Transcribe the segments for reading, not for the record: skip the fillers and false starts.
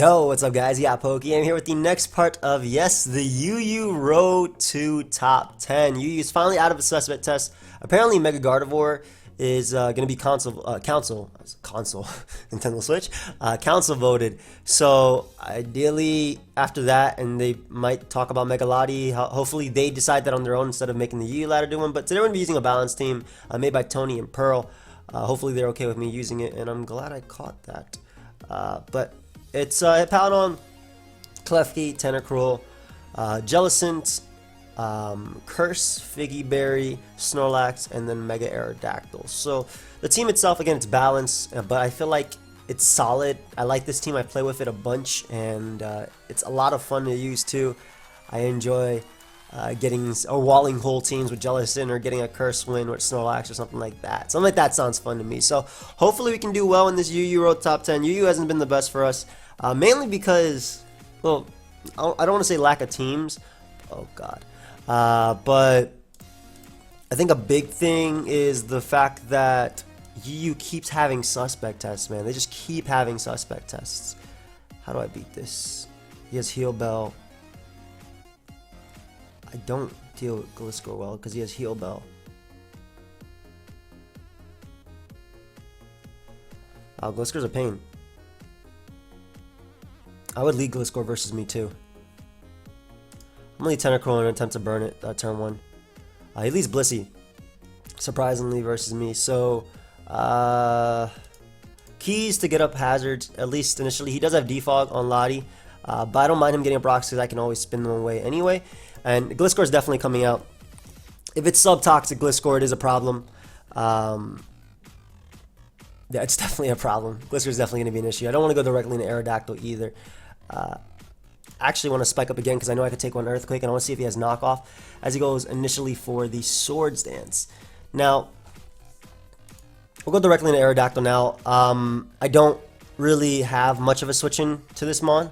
Yo, what's up guys? Yeah, PokeaimMD here with the next part of, yes, the UU Road to Top 10. UU is finally out of a suspect test. Apparently Mega Gardevoir is going to be council Nintendo Switch, council voted. So ideally after that, and they might talk about Mega Lottie, hopefully they decide that on their own instead of making the UU ladder do one. But today we're going to be using a balance team made by Tony and Pearl. Hopefully they're okay with me using it, and I'm glad I caught that. But it's Hippowdon, Klefki, Tentacruel, Jellicent, Curse, Figgy Berry, Snorlax, and then Mega Aerodactyl. So the team itself, again, it's balanced, but I feel like it's solid. I like this team. I play with it a bunch, and it's a lot of fun to use too. I enjoy getting walling whole teams with Jellicent, or getting a Curse win with Snorlax or something like that. Something like that sounds fun to me. So hopefully we can do well in this UU Road Top 10. UU hasn't been the best for us, mainly because, well, I don't want to say lack of teams. Oh God. But I think a big thing is the fact that UU keeps having suspect tests, man. They just keep having suspect tests. How do I beat this? He has Heal Bell. I don't deal with Gliscor well because he has Heal Bell. Gliscor's a pain. I would lead Gliscor versus me too. I'm gonna lead Tentacruel and attempt to burn it turn one. He leads Blissey, surprisingly, versus me. So keys to get up hazards, at least initially. He does have Defog on Lottie, but I don't mind him getting up rocks because I can always spin them away anyway. And Gliscor is definitely coming out. If it's sub-toxic Gliscor, it is a problem. Yeah, it's definitely a problem. Gliscor is definitely going to be an issue. I don't want to go directly into Aerodactyl either. I actually want to spike up again because I know I could take one Earthquake, and I want to see if he has knockoff as he goes initially for the Swords Dance. Now, we'll go directly into Aerodactyl now. I don't really have much of a switch in to this mon,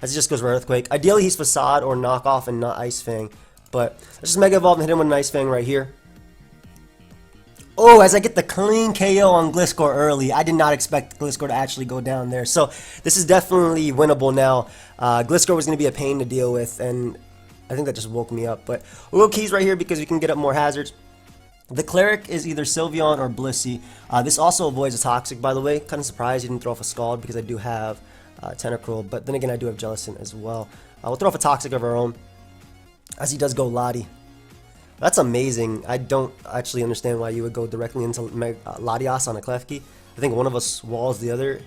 as he just goes for Earthquake. Ideally, he's Facade or Knockoff and not Ice Fang. But let's just Mega Evolve and hit him with an Ice Fang right here. Oh, as I get the clean KO on Gliscor early. I did not expect Gliscor to actually go down there. So this is definitely winnable now. Gliscor was going to be a pain to deal with, and I think that just woke me up. But we'll go keys right here because we can get up more hazards. The Cleric is either Sylveon or Blissey. This also avoids a Toxic, by the way. Kind of surprised he didn't throw off a Scald because I do have Tentacruel, but then again I do have Jellicent as well. We'll throw off a Toxic of our own, as he does go Lottie. That's amazing. I don't actually understand why you would go directly into Latias on a Klefki. I think one of us walls the other.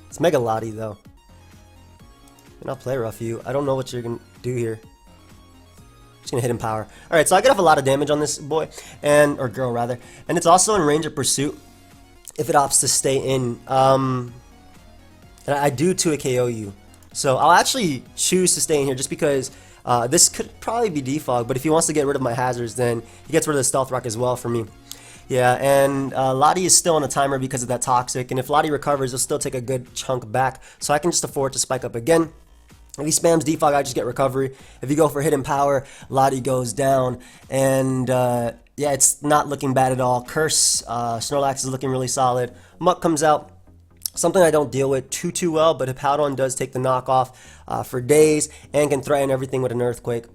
It's Mega Lottie though. And I'll play rough you. I don't know what you're gonna do here. Just gonna hit him power. Alright, so I get off a lot of damage on this boy, or girl rather. And it's also in range of pursuit if it opts to stay in. And I do 2 KO you. So I'll actually choose to stay in here just because this could probably be defog, but if he wants to get rid of my hazards, then he gets rid of the Stealth Rock as well for me. Yeah, and Lottie is still on a timer because of that Toxic, and if Lottie recovers, he'll still take a good chunk back, so I can just afford to spike up again. If he spams defog, I just get recovery. If you go for hidden power, Lottie goes down, and yeah, it's not looking bad at all. Curse, Snorlax is looking really solid. Muck comes out. Something I don't deal with too well, but Hippowdon does take the knockoff for days and can threaten everything with an Earthquake.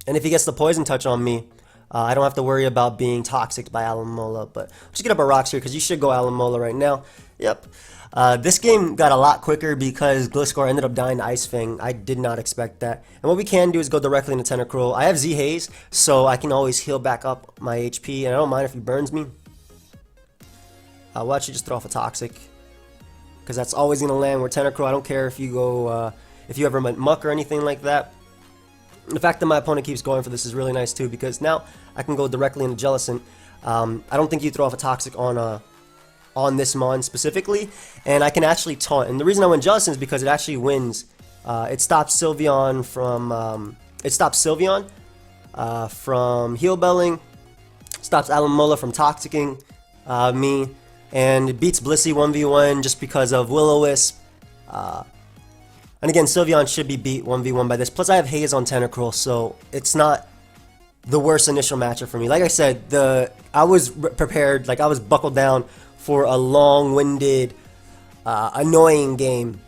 And if he gets the Poison Touch on me, I don't have to worry about being toxic by Alamola. But let's just get up our rocks here because you should go Alamola right now. Yep. This game got a lot quicker because Gliscor ended up dying to Ice Fang. I did not expect that. And what we can do is go directly into Tentacruel. I have Z-Haze, so I can always heal back up my HP, and I don't mind if he burns me. We'll actually just throw off a Toxic, because that's always going to land with Tentacruel. I don't care if you go, if you ever met Muck or anything like that. The fact that my opponent keeps going for this is really nice too, because now I can go directly into Jellicent. I don't think you throw off a Toxic on this mon specifically, and I can actually taunt. And the reason I went Jellicent is because it actually wins. It stops Sylveon from Heal Belling, stops Alamola from Toxicking me. And it beats Blissey 1v1 just because of Will-O-Wisp. And again, Sylveon should be beat 1v1 by this. Plus, I have Haze on Tentacruel, so it's not the worst initial matchup for me. Like I said, I was prepared, like I was buckled down for a long-winded annoying game.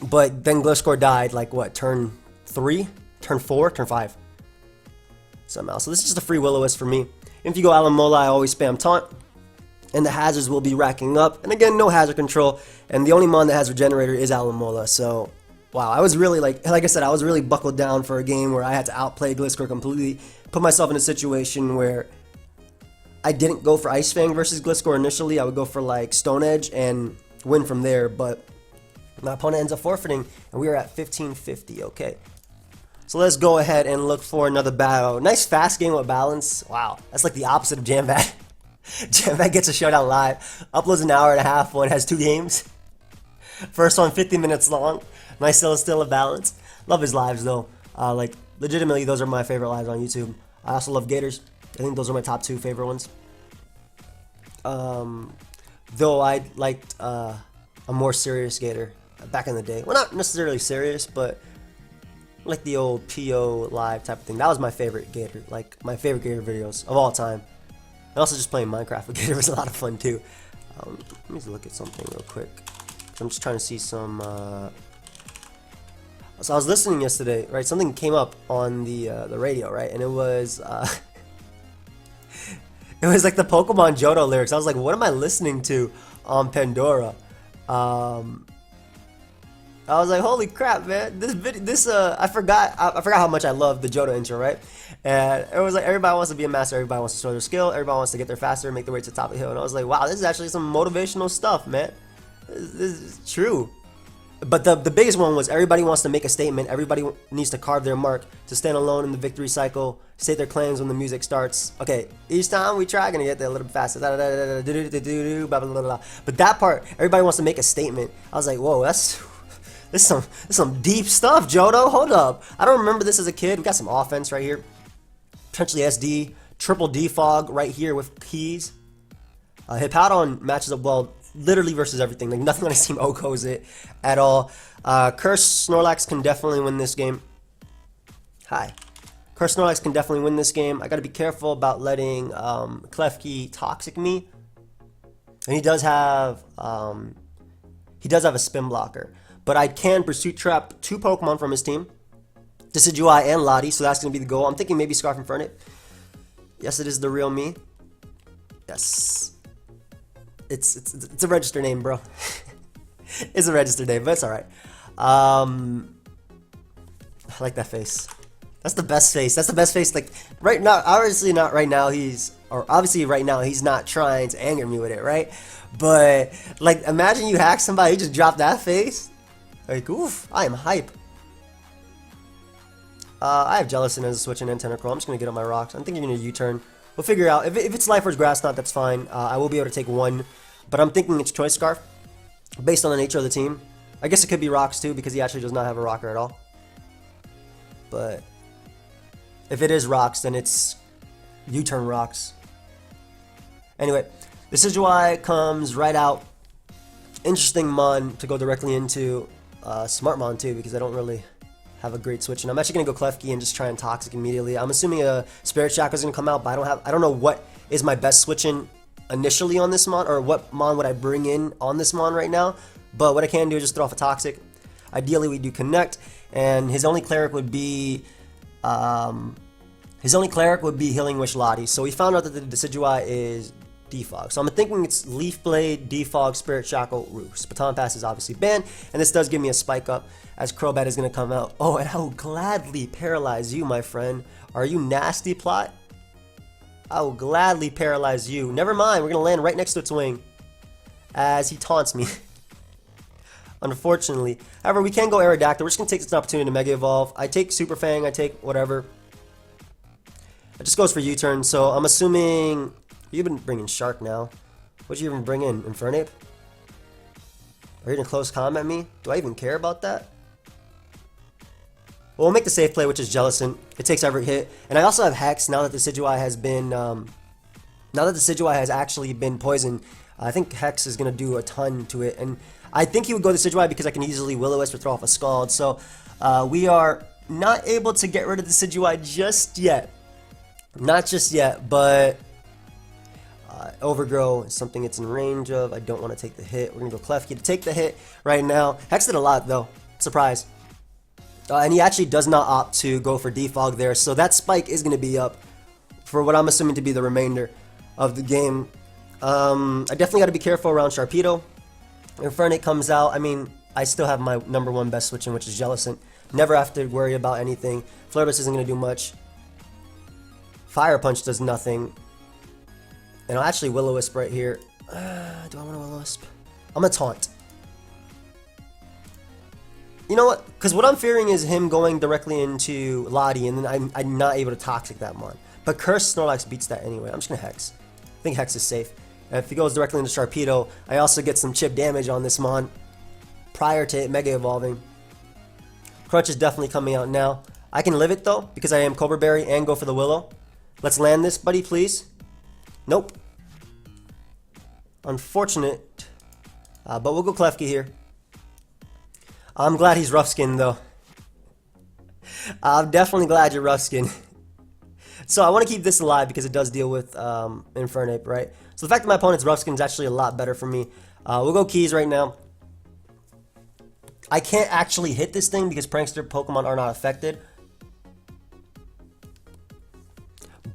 But then Gliscor died like what, turn 3? Turn 4? Turn 5? Somehow. So this is just a free Will-O-Wisp for me. If you go Alamola, I always spam Taunt. And the hazards will be racking up. And again, no hazard control. And the only mon that has Regenerator is Alamola. So, wow, I was really like I said, I was really buckled down for a game where I had to outplay Gliscor completely. Put myself in a situation where I didn't go for Ice Fang versus Gliscor initially. I would go for like Stone Edge and win from there. But my opponent ends up forfeiting. And we are at 1550. Okay. So let's go ahead and look for another battle. Nice fast game with balance. Wow, that's like the opposite of Jambat. Jambat gets a showdown live. Uploads an hour and a half. One has 2 games. First one 50 minutes long. Nice still a balance. Love his lives though. Like legitimately, those are my favorite lives on YouTube. I also love Gators. I think those are my top 2 favorite ones. Though I liked a more serious Gator back in the day. Well, not necessarily serious, but like the old PO live type of thing. That was my favorite Gator, like my favorite Gator videos of all time. And also just playing Minecraft with Gator was a lot of fun too. Let me just look at something real quick. I'm just trying to see some. So I was listening yesterday, right? Something came up on the radio, right? And it was it was like the Pokemon Johto lyrics. I was like, what am I listening to on Pandora? I was like, holy crap, man! I forgot how much I love the Johto intro, right? And it was like everybody wants to be a master, everybody wants to show their skill, everybody wants to get there faster, make their way to the top of the hill. And I was like, wow, this is actually some motivational stuff, man. This is true. But the biggest one was everybody wants to make a statement. Everybody needs to carve their mark, to stand alone in the victory cycle, state their claims when the music starts. Okay, each time we try, gonna get there a little bit faster. But that part, everybody wants to make a statement. I was like, whoa, this is some deep stuff, Johto. Hold up. I don't remember this as a kid. We got some offense right here. Potentially SD. Triple Defog right here with keys. Hippowdon matches up well literally versus everything. Like nothing on his team OHKOs it at all. Curse Snorlax can definitely win this game. Hi. Curse Snorlax can definitely win this game. I gotta be careful about letting Klefki toxic me. And he does have a spin blocker. But I can Pursuit Trap 2 Pokemon from his team. Decidueye and Lottie, so that's going to be the goal. I'm thinking maybe Scarf and Fernip. Yes, it is the real me. Yes. It's a registered name, bro. It's a registered name, but it's alright. I like that face. That's the best face. That's the best face. Like, right now, obviously not right now, obviously right now, he's not trying to anger me with it, right? But, like, imagine you hack somebody, you just drop that face. Like, oof, I am hype. I have Jellicent as a switch and Tentacruel. I'm just going to get on my rocks. I'm thinking a U-turn. We'll figure out. If it's Life Orb Grass Knot, that's fine. I will be able to take 1. But I'm thinking it's Choice Scarf. Based on the nature of the team. I guess it could be Rocks too, because he actually does not have a Rocker at all. But if it is Rocks, then it's U-turn Rocks. Anyway, the Decidueye comes right out. Interesting Mon to go directly into. Smart Mon too, because I don't really have a great switch, and I'm actually gonna go Klefki and just try and Toxic immediately. I'm assuming a Spirit Chakra is gonna come out, but I don't know what is my best switching initially on this Mon, or what Mon would I bring in on this Mon right now. But what I can do is just throw off a Toxic. Ideally, we do Connect, and his only cleric would be Healing Wish Lottie. So we found out that the Decidueye is Defog. So I'm thinking it's Leaf Blade, Defog, Spirit Shackle, Roost. Baton Pass is obviously banned, and this does give me a spike up as Crobat is going to come out. Oh, and I will gladly paralyze you, my friend. Are you nasty, Plot? I will gladly paralyze you. Never mind, we're going to land right next to its wing as he taunts me. Unfortunately. However, we can go Aerodactyl. We're just going to take this opportunity to Mega Evolve. I take Super Fang, I take whatever. It just goes for U-turn, so I'm assuming... You've been bringing Shark now. What'd you even bring in? Infernape? Are you gonna close combat me? Do I even care about that? Well, we'll make the safe play, which is Jellicent. It takes every hit. And I also have Hex now that the Decidueye has been... now that the Decidueye has actually been poisoned. I think Hex is gonna do a ton to it. And I think he would go to Decidueye because I can easily Will-O-Wisp or throw off a Scald. So we are not able to get rid of the Decidueye just yet. Not just yet, but... Overgrow is something it's in range of. I don't want to take the hit. We're going to go Klefki to take the hit right now. Hex did a lot though. Surprise. And he actually does not opt to go for defog there. So that spike is going to be up for what I'm assuming to be the remainder of the game. I definitely got to be careful around Sharpedo. Infernape comes out. I mean, I still have my #1 best switch in, which is Jellicent. Never have to worry about anything. Flare Blitz isn't going to do much. Fire Punch does nothing. And I'll actually Will-O-Wisp right here. Do I want to Will-O-Wisp? I'm going to Taunt. You know what? Because what I'm fearing is him going directly into Lottie, and then I'm not able to Toxic that mon. But Curse Snorlax beats that anyway. I'm just going to Hex. I think Hex is safe. And if he goes directly into Sharpedo, I also get some chip damage on this mon prior to it Mega Evolving. Crunch is definitely coming out now. I can live it though, because I am Cobra Berry and go for the Willow. Let's land this, buddy, please. Nope. Unfortunate. But we'll go Klefki here. I'm glad he's rough skinned though. I'm definitely glad you're rough skinned. So I want to keep this alive because it does deal with Infernape, right? So the fact that my opponent's rough skin is actually a lot better for me. We'll go Keys right now. I can't actually hit this thing because Prankster Pokemon are not affected.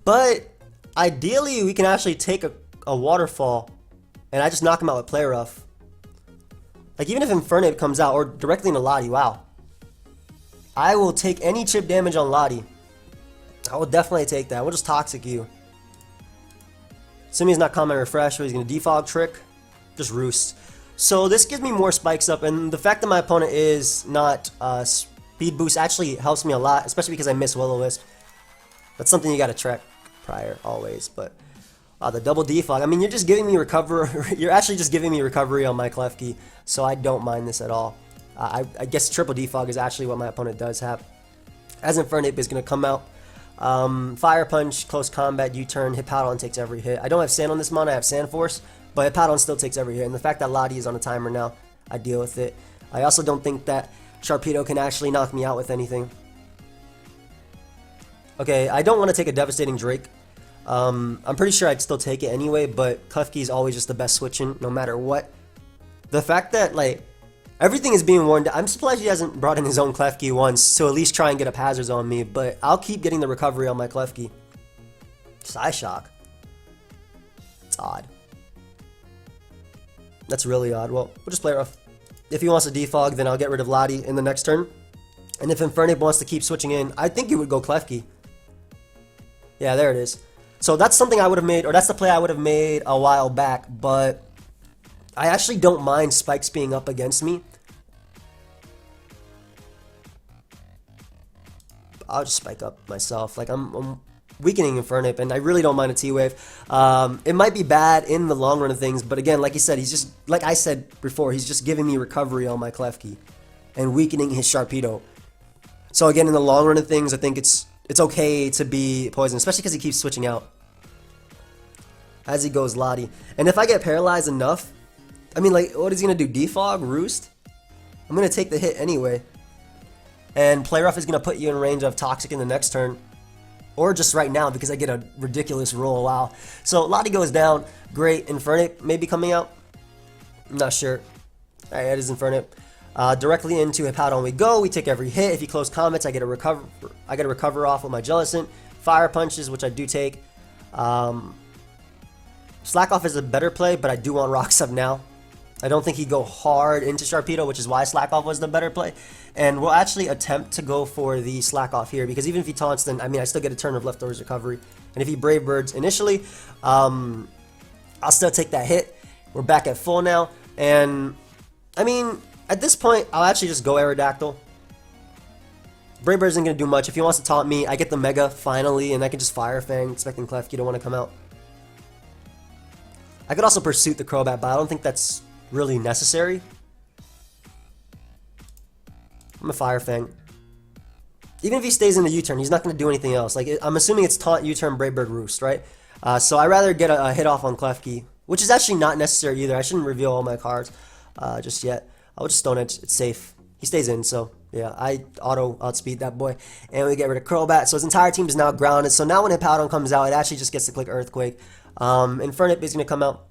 But ideally we can actually take a Waterfall and I just knock him out with Play Rough. Like even if Infernape comes out or directly into Lottie, wow. I will take any chip damage on Lottie. I will definitely take that. We'll just Toxic you. Assuming he's not Common Refresh, so he's going to Defog Trick. Just Roost. So this gives me more spikes up, and the fact that my opponent is not Speed Boost actually helps me a lot, especially because I miss Will-O-Wisp. That's something you got to track prior, always. But the double defog, I mean, you're just giving me you're actually just giving me recovery on my Klefki, so I don't mind this at all. I guess triple defog is actually what my opponent does have. As Infernape is going to come out. Fire Punch, Close Combat, U-Turn, Hippowdon takes every hit. I don't have Sand on this mon, I have Sand Force, but Hippowdon still takes every hit. And the fact that Lottie is on a timer now, I deal with it. I also don't think that Sharpedo can actually knock me out with anything. Okay, I don't want to take a Devastating Drake. I'm pretty sure I'd still take it anyway, but Klefki is always just the best switching, no matter what. The fact that, like, everything is being worn down. I'm surprised he hasn't brought in his own Klefki once to at least try and get up hazards on me, but I'll keep getting the recovery on my Klefki. Psyshock. It's odd. That's really odd. Well, we'll just play rough. If he wants to defog, then I'll get rid of Lottie in the next turn. And if Infernape wants to keep switching in, I think he would go Klefki. Yeah, there it is. So that's something I would have made, or that's the play I would have made a while back, but I actually don't mind spikes being up against me. I'll just spike up myself. Like I'm weakening Infernape, and I really don't mind a T-Wave. It might be bad in the long run of things, but again, like you said, he's just, like I said before, he's just giving me recovery on my Klefki and weakening his Sharpedo. So again, in the long run of things, I think it's okay to be poisoned, especially because he keeps switching out as he goes Lottie. And if I get paralyzed enough, I mean, like, what is he going to do? Defog? Roost? I'm going to take the hit anyway. And Play Rough is going to put you in range of Toxic in the next turn. Or just right now because I get a ridiculous roll. Wow. So Lottie goes down. Great. Infernape maybe coming out. I'm not sure. Alright, that is Infernape. Directly into Hippowdon we go. We take every hit. If he close combats, I get a recover off with my Jellicent. Fire Punches, which I do take. Slack Off is a better play, but I do want Rock Sub now. I don't think he'd go hard into Sharpedo, which is why Slack Off was the better play. And we'll actually attempt to go for the Slack Off here, because even if he taunts, then, I mean, I still get a turn of Leftovers Recovery. And if he Brave Birds initially, I'll still take that hit. We're back at full now. And, I mean, at this point, I'll actually just go Aerodactyl. Brave Bird isn't going to do much. If he wants to taunt me, I get the Mega finally, and I can just Fire Fang, expecting Klefki to want to come out. I could also Pursuit the Crobat, but I don't think that's really necessary. I'm a Fire Fang. Even if he stays in the U-turn, he's not going to do anything else. Like, I'm assuming it's Taunt, U-turn, Brave Bird, Roost, right? So I'd rather get a hit off on Klefki, which is actually not necessary either. I shouldn't reveal all my cards just yet. I'll just Stone Edge. It's safe. He stays in, so yeah, I auto outspeed that boy. And we get rid of Crobat, so his entire team is now grounded. So now when Hippowdon comes out, it actually just gets to click Earthquake. Infernape is going to come out.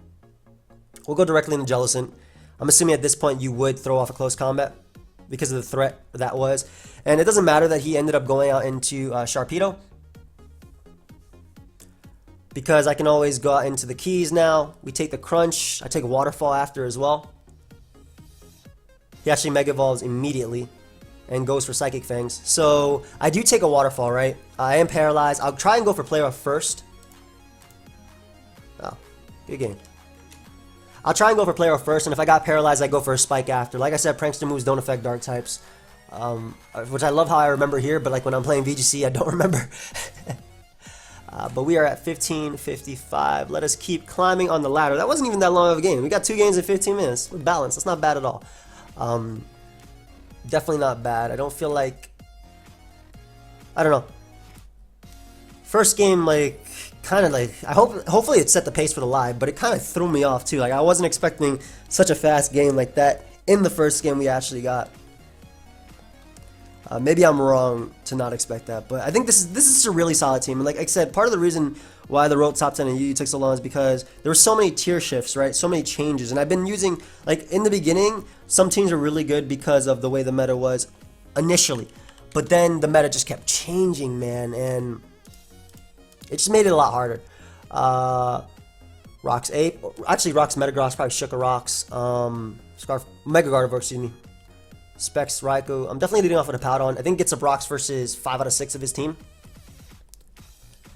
We'll go directly into Jellicent. I'm assuming at this point you would throw off a close combat because of the threat that was. And it doesn't matter that he ended up going out into Sharpedo, because I can always go out into the keys now. We take the Crunch. I take a Waterfall after as well. He actually Mega Evolves immediately and goes for Psychic Fangs. So I do take a Waterfall, right? I am paralyzed. I'll try and go for Play Rough first. Oh, good game. I'll try and go for Play Rough first, and if I got paralyzed, I go for a Spike after. Like I said, Prankster moves don't affect Dark types, which I love how I remember here, but like when I'm playing VGC, I don't remember. But we are at 15:55. Let us keep climbing on the ladder. That wasn't even that long of a game. We got 2 games in 15 minutes. We're balanced. That's not bad at all. Definitely not bad. I don't feel like... I don't know. First game, like, kind of like... hopefully it set the pace for the live, but it kind of threw me off too. Like, I wasn't expecting such a fast game like that in the first game we actually got. Maybe I'm wrong to not expect that, but I think this is a really solid team. And like I said, part of the reason why the road top 10 and Yu took so long is because there were so many tier shifts, right? So many changes, and I've been using, like in the beginning, some teams are really good because of the way the meta was initially, but then the meta just kept changing, man, and it just made it a lot harder. Rocks 8, actually Rocks Metagross, probably shook a Rocks, Mega Gardevoir, excuse me. Specs Raikou. I'm definitely leading off with a Powdon. I think gets a Brox versus 5 out of 6 of his team.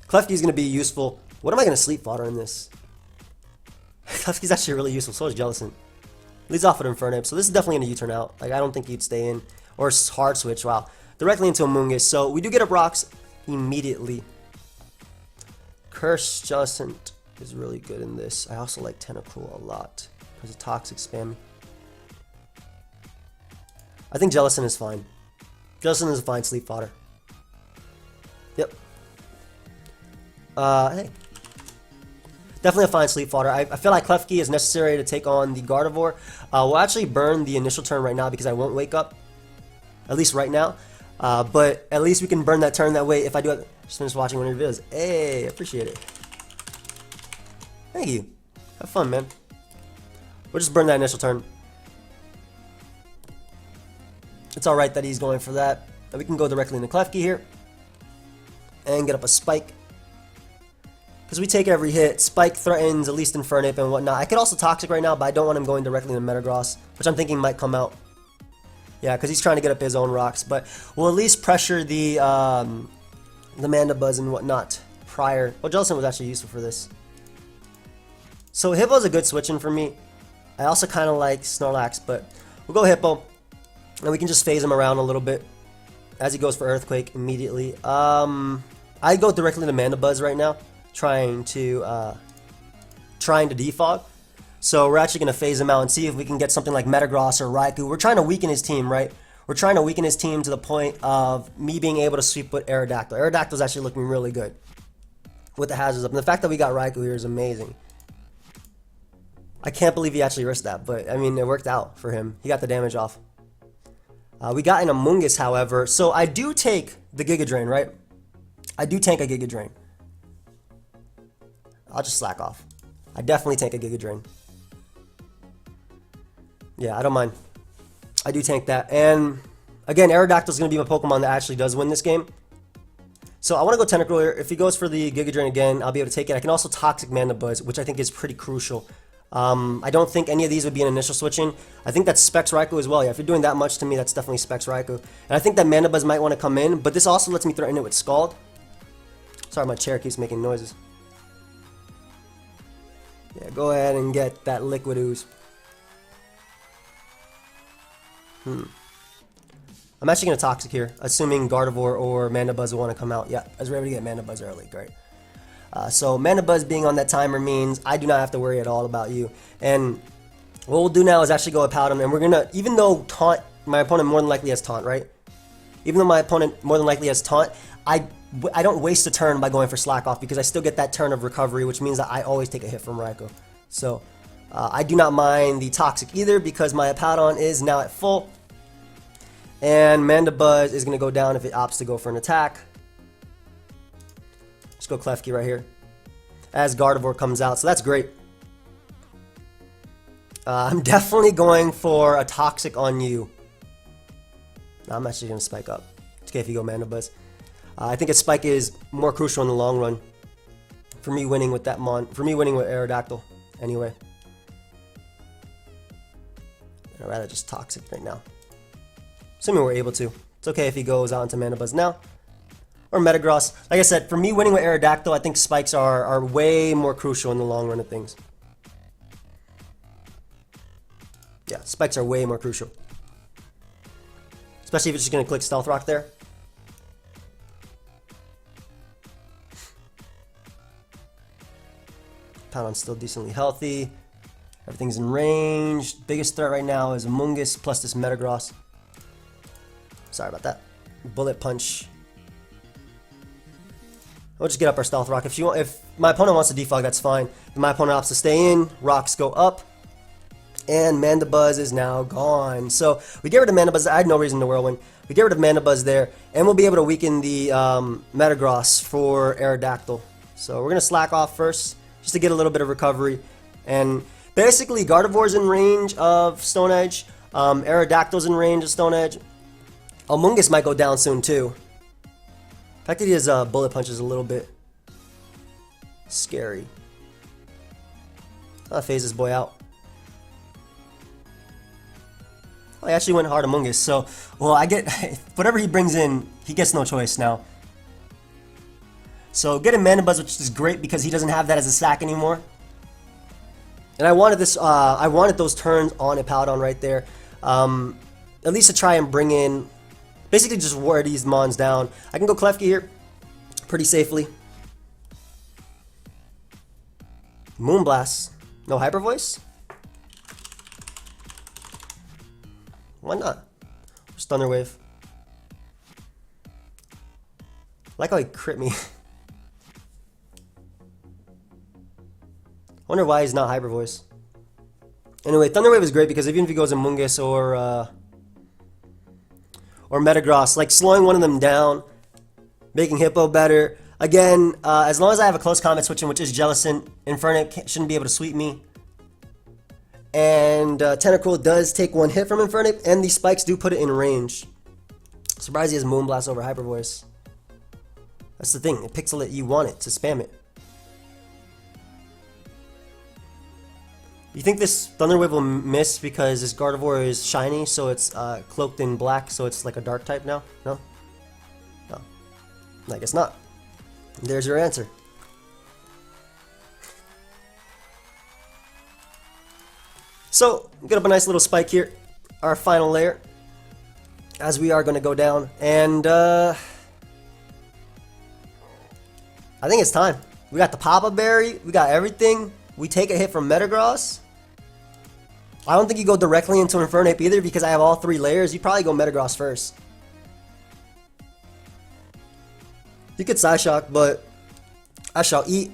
Klefki is going to be useful. What am I going to sleep fodder in this? Klefki's actually really useful. So is Jellicent. Leads off with Infernape. So this is definitely going to U-turn out. Like, I don't think he'd stay in. Or hard switch. Wow. Directly into Amoonguss. So we do get a Brox immediately. Curse Jellicent is really good in this. I also like Tentacruel a lot because of Toxic Spam. I think Jellicent is fine. Jellicent is a fine sleep fodder. Yep. Hey. Definitely a fine sleep fodder. I feel like Klefki is necessary to take on the Gardevoir. We'll actually burn the initial turn right now because I won't wake up. At least right now. But at least we can burn that turn that way if I do have... Just finished watching one of your videos. Hey, appreciate it. Thank you. Have fun, man. We'll just burn that initial turn. It's alright that he's going for that. And we can go directly into Klefki here. And get up a Spike. Because we take every hit. Spike threatens at least Infernape and whatnot. I could also Toxic right now, but I don't want him going directly into Metagross, which I'm thinking might come out. Yeah, because he's trying to get up his own rocks. But we'll at least pressure the Mandibuzz and whatnot prior. Well, Jellicent was actually useful for this. So Hippo's a good switch-in for me. I also kind of like Snorlax, but we'll go Hippo. And we can just phase him around a little bit as he goes for Earthquake immediately. I go directly to Mandibuzz right now, trying to defog. So we're actually going to phase him out and see if we can get something like Metagross or Raikou. We're trying to weaken his team, right? We're trying to weaken his team to the point of me being able to sweep with Aerodactyl. Aerodactyl's actually looking really good with the hazards up. And the fact that we got Raikou here is amazing. I can't believe he actually risked that, but I mean, it worked out for him. He got the damage off. We got an Amoonguss, however, so I do take the Giga Drain, right? I do tank a Giga Drain. I'll just slack off. I definitely tank a Giga Drain. Yeah, I don't mind. I do tank that. And again, Aerodactyl is going to be my Pokemon that actually does win this game. So I want to go Tentacruel here. If he goes for the Giga Drain again, I'll be able to take it. I can also Toxic Mandibuzz, which I think is pretty crucial. I don't think any of these would be an initial switching. I think that's Specs Raikou as well. Yeah, if you're doing that much to me, that's definitely Specs Raikou. And I think that Mandibuzz might want to come in, but this also lets me threaten it with Scald. Sorry, my chair keeps making noises. Yeah, go ahead and get that Liquid Ooze. I'm actually going to Toxic here, assuming Gardevoir or Mandibuzz will want to come out. Yeah, I was ready to get Mandibuzz early. Great. So Mandibuzz being on that timer means I do not have to worry at all about you. And what we'll do now is actually go with Powdon, and we're going to, even though Taunt, my opponent more than likely has Taunt, right? Even though my opponent more than likely has Taunt, I don't waste a turn by going for Slack Off because I still get that turn of recovery, which means that I always take a hit from Raikou. So I do not mind the Toxic either because my Powdon is now at full. And Mandibuzz is going to go down if it opts to go for an attack. Let's go Klefki right here. as Gardevoir comes out, so that's great. I'm definitely going for a Toxic on you. No, I'm actually going to Spike up. It's okay if you go Mana Buzz. I think a Spike is more crucial in the long run for me winning with that for me winning with Aerodactyl. Anyway, I'd rather just Toxic right now. Assuming we're able to. It's okay if he goes out into Mana Buzz now. Or Metagross. Like I said, for me winning with Aerodactyl, I think Spikes are way more crucial in the long run of things. Yeah, Spikes are way more crucial. Especially if it's just going to click Stealth Rock there. Poundon's still decently healthy. Everything's in range. Biggest threat right now is Amoonguss plus this Metagross. Sorry about that. Bullet Punch. We'll just get up our Stealth Rock. If my opponent wants to defog, that's fine. If my opponent opts to stay in, rocks go up. And Mandibuzz is now gone. So we get rid of Mandibuzz. I had no reason to Whirlwind. We get rid of Mandibuzz there. And we'll be able to weaken the Metagross for Aerodactyl. So we're going to slack off first, just to get a little bit of recovery. And basically, Gardevoir's in range of Stone Edge. Aerodactyl's in range of Stone Edge. Amoonguss might go down soon too. The fact that he has Bullet Punch is a little bit scary. I'll phase this boy out. Oh, I actually went hard Amoonguss, so, well, I get, whatever he brings in, he gets no choice now. So, getting Mandibuzz, which is great because he doesn't have that as a sack anymore. And I wanted this, I wanted those turns on Hippowdon right there. At least to try and bring in, basically just wear these Mons down. I can go Klefki here, pretty safely. Moonblast, no Hyper Voice? Why not? Just Thunder Wave. I like how he crit me. Wonder why he's not Hyper Voice. Anyway, Thunder Wave is great because even if he goes Amoonguss or Metagross, like slowing one of them down, making Hippo better. Again, as long as I have a close combat switching, which is Jellicent, Infernape shouldn't be able to sweep me. And Tentacruel does take one hit from Infernape, and these spikes do put it in range. Surprised he has Moonblast over Hyper Voice. That's the thing, it pixel it, you want it to spam it. You think this Thunder Wave will miss because this Gardevoir is shiny, so it's cloaked in black, so it's like a dark type now? No? No. I guess not. There's your answer. So, get up a nice little spike here, our final layer, as we are going to go down, and I think it's time. We got the Papa Berry, we got everything, we take a hit from Metagross. I don't think you go directly into Infernape either because I have all three layers. You probably go Metagross first. You could Psyshock, but I shall eat.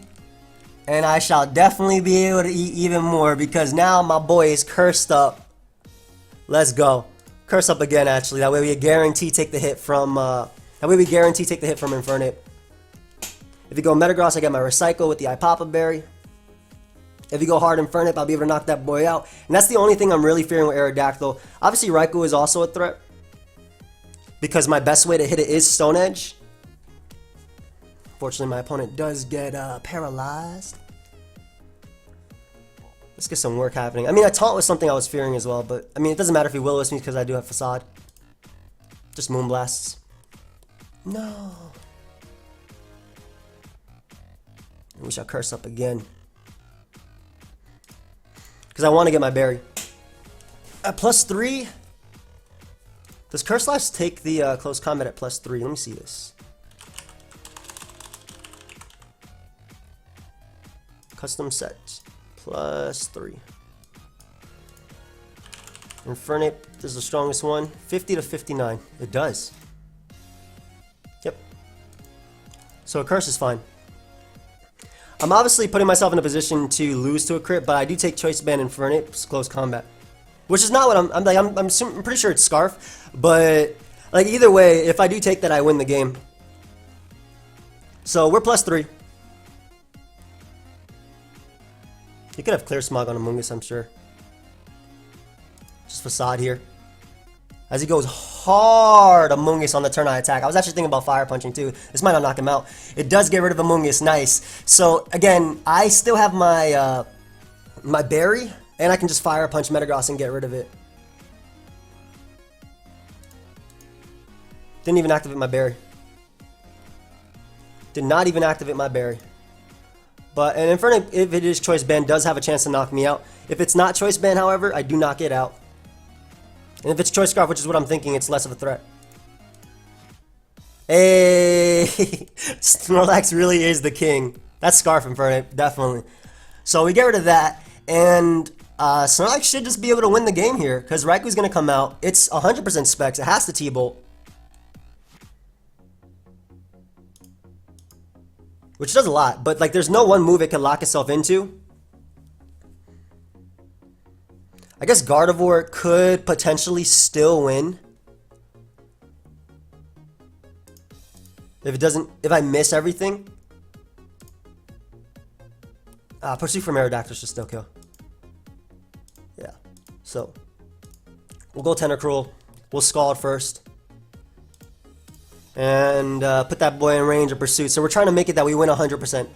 And I shall definitely be able to eat even more because now my boy is cursed up. Let's go. Curse up again, actually. That way we guarantee take the hit from Infernape. If you go Metagross, I get my Recycle with the Ipapa Berry. If you go hard Infernape, I'll be able to knock that boy out. And that's the only thing I'm really fearing with Aerodactyl. Obviously, Raikou is also a threat because my best way to hit it is Stone Edge. Fortunately, my opponent does get paralyzed. Let's get some work happening. I mean, a taunt was something I was fearing as well, but I mean, it doesn't matter if he will-o-wisp me because I do have Facade. Just Moonblasts. No. And we shall curse up again. Because I want to get my berry. At +3. Does Curse Slash take the close combat at +3? Let me see this. Custom set. +3. Infernape is the strongest one. 50 to 59. It does. Yep. So a curse is fine. I'm obviously putting myself in a position to lose to a crit, but I do take Choice Band Infernape's close combat, which is not what I'm pretty sure it's Scarf, but like either way, if I do take that, I win the game. So we're +3. He could have Clear Smog on Amoonguss, I'm sure. Just Facade here. As he goes hard Amoonguss on the turn I attack. I was actually thinking about Fire Punching too. This might not knock him out. It does get rid of Amoonguss. Nice. So again, I still have my my Berry, and I can just Fire Punch Metagross and get rid of it. Didn't even activate my Berry. Did not even activate my Berry. But, and if it is Choice Band, does have a chance to knock me out. If it's not Choice Band, however, I do knock it out. And if it's Choice Scarf, which is what I'm thinking, it's less of a threat. Hey! Snorlax really is the king. That's Scarf Inferno, definitely. So we get rid of that, and Snorlax should just be able to win the game here, because Raiku's going to come out. It's 100% Specs. It has to T-Bolt. Which does a lot, but like there's no one move it can lock itself into. I guess Gardevoir could potentially still win. If I miss everything. Pursuit from Aerodactyl should still kill. Yeah, so we'll go Tentacruel. We'll Scald first. And put that boy in range of Pursuit. So we're trying to make it that we win 100%.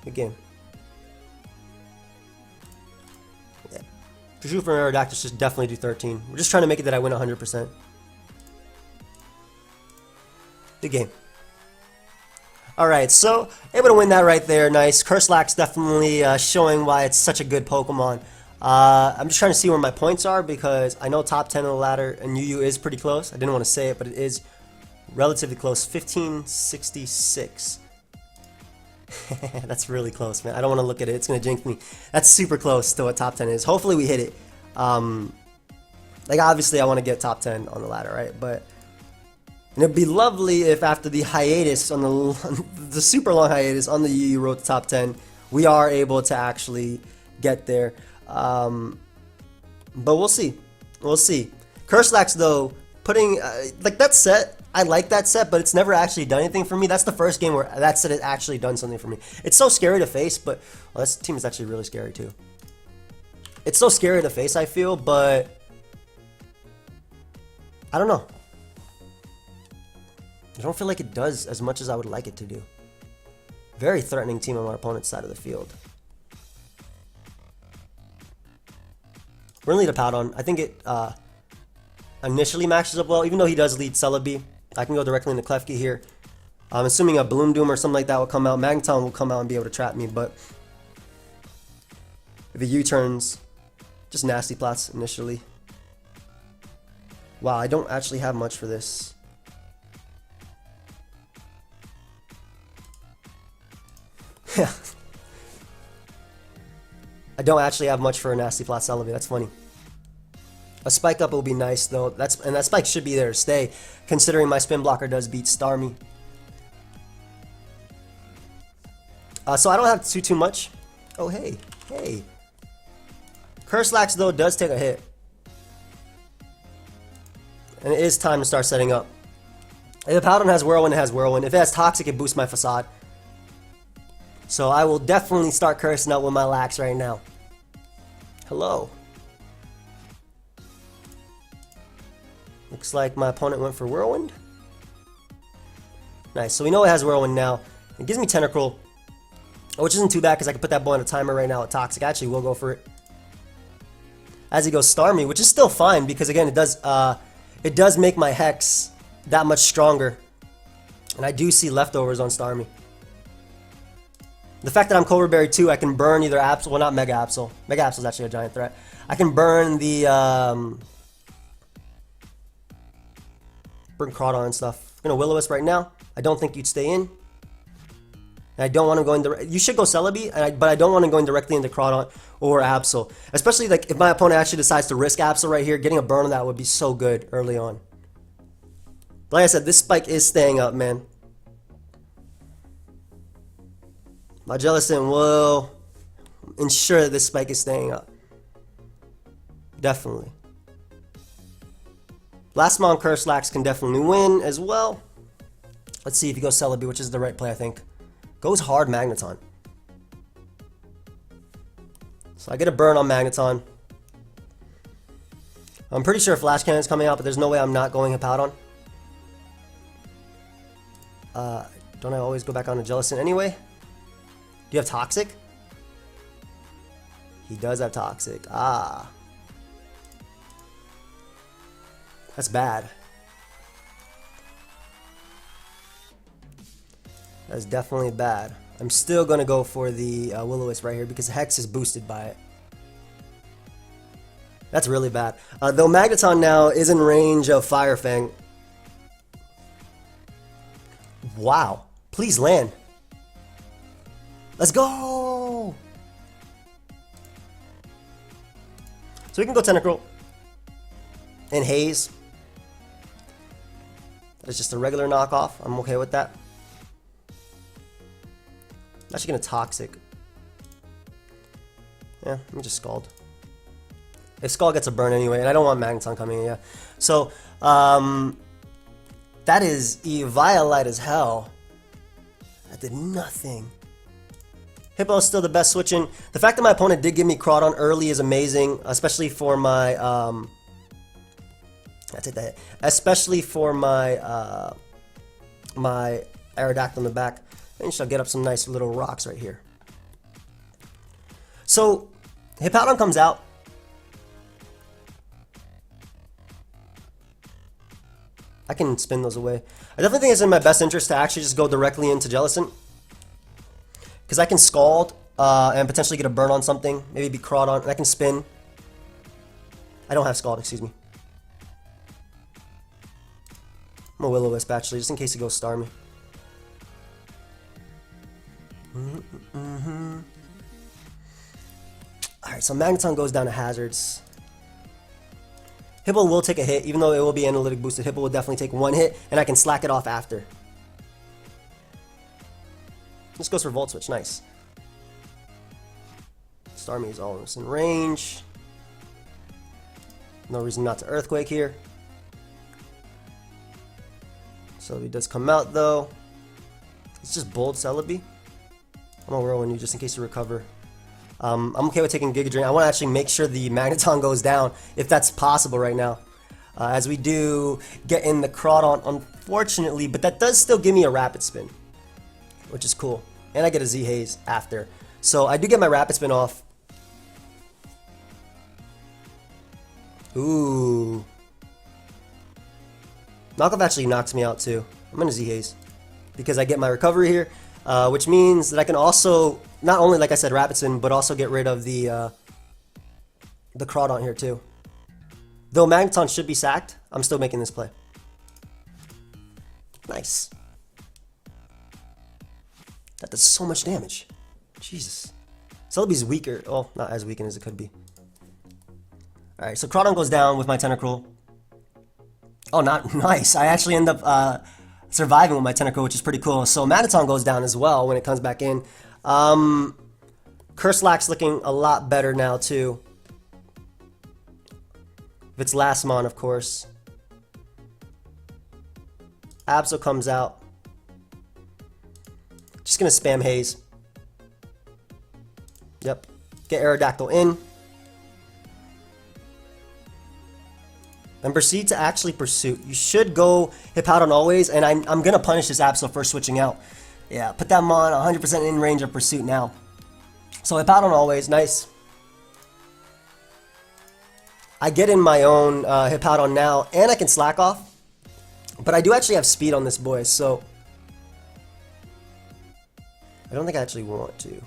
Good game. Yeah. Pursuit from Aerodactyl should definitely do 13. We're just trying to make it that I win 100%. Good game. Alright, so able to win that right there. Nice. Curslax definitely showing why it's such a good Pokemon. I'm just trying to see where my points are because I know top 10 on the ladder and UU is pretty close. I didn't want to say it, but it is relatively close. 1566. That's really close, man. I don't want to look at it. It's going to jinx me. That's super close to what top 10 is. Hopefully we hit it. Like, obviously I want to get top 10 on the ladder, right? But it'd be lovely if after the hiatus, on the super long hiatus on the UU road to top 10, we are able to actually get there. But we'll see. We'll see. Curslax, though, putting like that set, I like that set, but it's never actually done anything for me. That's the first game where that set has actually done something for me. It's so scary to face, but well, this team is actually really scary too. It's so scary to face, I feel, but I don't know. I don't feel like it does as much as I would like it to do. Very threatening team on our opponent's side of the field. We're going to lead a Powdon. I think it initially matches up well, even though he does lead Celebi. I can go directly into Klefki here. I'm assuming a Bloom Doom or something like that will come out. Magneton will come out and be able to trap me, but if he U-turns, just Nasty Plats initially. Wow, I don't actually have much for this. Yeah. I don't actually have much for a Nasty Plot Celebi. That's funny. A Spike Up will be nice though. And that Spike should be there to stay, considering my Spin Blocker does beat Starmie. So I don't have too much. Oh hey, hey. Curslax though does take a hit, and it is time to start setting up. If Powdon has Whirlwind, it has Whirlwind. If it has Toxic, it boosts my Facade. So I will definitely start cursing out with my Lax right now. Hello. Looks like my opponent went for Whirlwind. Nice, so we know it has Whirlwind now. It gives me Tentacruel, which isn't too bad because I can put that boy on a timer right now with Toxic. I actually will go for it. As he goes Starmie, which is still fine because again, it does make my Hex that much stronger. And I do see leftovers on Starmie. The fact that I'm Cobra Berry 2, I can burn either Absol, well not Mega Absol. Mega Absol is actually a giant threat. I can burn the, burn Crawdon and stuff. I'm gonna Will-O-Wisp right now. I don't think you'd stay in. And I don't want to go in, you should go Celebi, but I don't want to go in directly into Crawdon or Absol. Especially like if my opponent actually decides to risk Absol right here, getting a burn on that would be so good early on. But like I said, this Spike is staying up, man. My Jellicent will ensure that this Spike is staying up. Definitely. Last Mon Curslax can definitely win as well. Let's see if he goes Celebi, which is the right play, I think. Goes hard Magneton. So I get a burn on Magneton. I'm pretty sure Flash Cannon's coming out, but there's no way I'm not going Hippowdon. Don't I always go back on to Jellicent anyway? Do you have Toxic? He does have Toxic. Ah. That's bad. That's definitely bad. I'm still going to go for the Will-O-Wisp right here because Hex is boosted by it. That's really bad. Though Magneton now is in range of Fire Fang. Wow. Please land. Let's go! So we can go Tentacruel. And Haze. That's just a regular knockoff. I'm okay with that. I'm actually gonna Toxic. Yeah, let me just Scald. If Scald gets a burn anyway, and I don't want Magneton coming in, yeah. So, that is Eviolite as hell. That did nothing. Hippo is still the best switching. The fact that my opponent did give me Crawdon early is amazing, especially for my, I take that hit. Especially for my, my Aerodactyl in the back. And shall get up some nice little rocks right here. So, Hippowdon comes out. I can spin those away. I definitely think it's in my best interest to actually just go directly into Jellicent. Because I can Scald and potentially get a burn on something. Maybe be Crawdon. And I can spin. I don't have Scald, excuse me. I'm a Will-O-Wisp actually, just in case he goes Star me. Alright, so Magneton goes down to Hazards. Hippo will take a hit, even though it will be analytic boosted. Hippo will definitely take one hit, and I can slack it off after. This goes for Volt Switch, nice. Starmie is almost in range. No reason not to Earthquake here. Celebi does come out though. It's just Bold Celebi. I'm gonna Whirlwind you just in case you recover. I'm okay with taking Giga Drain. I want to actually make sure the Magneton goes down, if that's possible right now. As we do get in the Crawdon, unfortunately, but that does still give me a Rapid Spin, which is cool. And I get a Z-Haze after. So I do get my Rapid Spin off. Ooh. Knockoff actually knocks me out too. I'm gonna Z-Haze because I get my recovery here, which means that I can also not only, like I said, Rapid Spin, but also get rid of the Crawdon here too. Though Magneton should be sacked, I'm still making this play. Nice. That does so much damage. Jesus. Celebi's weaker. Oh, not as weakened as it could be. Alright, so Crawdon goes down with my Tentacruel. Oh, not nice. I actually end up surviving with my Tentacruel, which is pretty cool. So Magneton goes down as well when it comes back in. Curslack's looking a lot better now too. If it's last mon, of course. Absol comes out. Just gonna spam Haze. Yep. Get Aerodactyl in. And proceed to actually Pursuit. You should go Hippowdon always, and I'm gonna punish this Absol for switching out. Yeah, put that mon 100% in range of Pursuit now. So Hippowdon always, nice. I get in my own Hippowdon now, and I can slack off. But I do actually have speed on this boy, so I don't think I actually want to.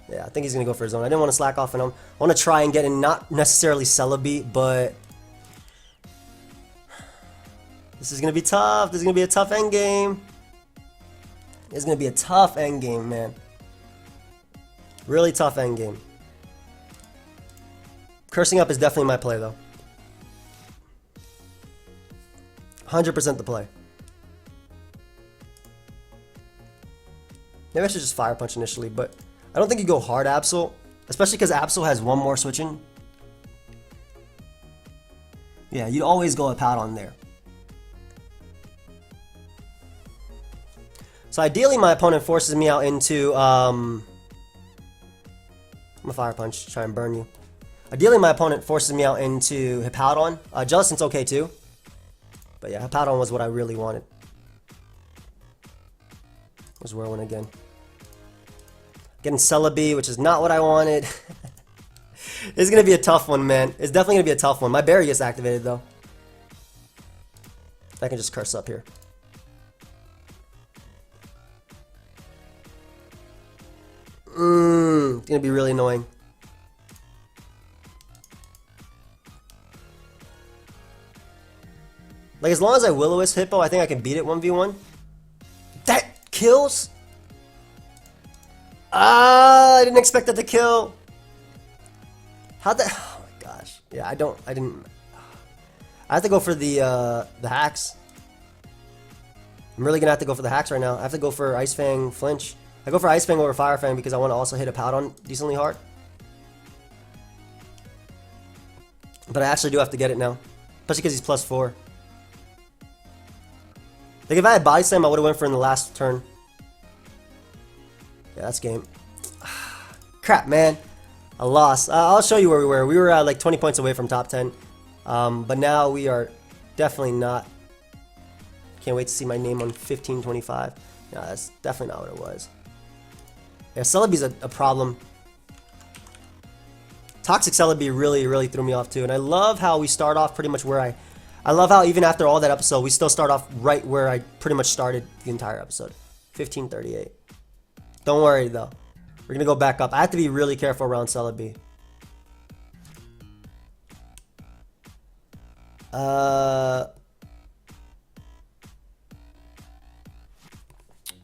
Yeah, I think he's going to go for his own. I didn't want to slack off on him. I want to try and get in, not necessarily Celebi, but this is going to be tough. This is going to be a tough endgame. This is going to be a tough endgame, man. Really tough endgame. Cursing up is definitely my play, though. 100% the play. Maybe I should just Fire Punch initially, but I don't think you go hard Absol, especially because Absol has one more switching. Yeah, you'd always go a Hippowdon there. So ideally my opponent forces me out into I'm a Fire Punch, try and burn you. Ideally, my opponent forces me out into Hippowdon. Jellicent's okay too. But yeah, Hippowdon was what I really wanted. There's Whirlwind again. Getting Celebi, which is not what I wanted. It's going to be a tough one, man. It's definitely going to be a tough one. My berry gets activated, though. I can just curse up here. It's going to be really annoying. Like, as long as I Will-O-Wisp Hippo, I think I can beat it 1v1. That kills? Ah, I didn't expect that to kill. How'd that? Oh my gosh. Yeah, I didn't. I have to go for the hacks. I'm really gonna have to go for the hacks right now. I have to go for Ice Fang flinch. I go for Ice Fang over Fire Fang because I want to also hit a Powdon decently hard. But I actually do have to get it now, especially because he's +4. Like if I had Body Slam, I would have went for in the last turn. Yeah, that's game. Crap, man. I lost. I'll show you where we were. We were like 20 points away from top 10. But now we are definitely not. Can't wait to see my name on 1525. No, that's definitely not what it was. Yeah, Celebi's a problem. Toxic Celebi really threw me off too. And I love how we start off pretty much where I love how even after all that episode, we still start off right where I pretty much started the entire episode. 1538. Don't worry though. We're gonna go back up. I have to be really careful around Celebi.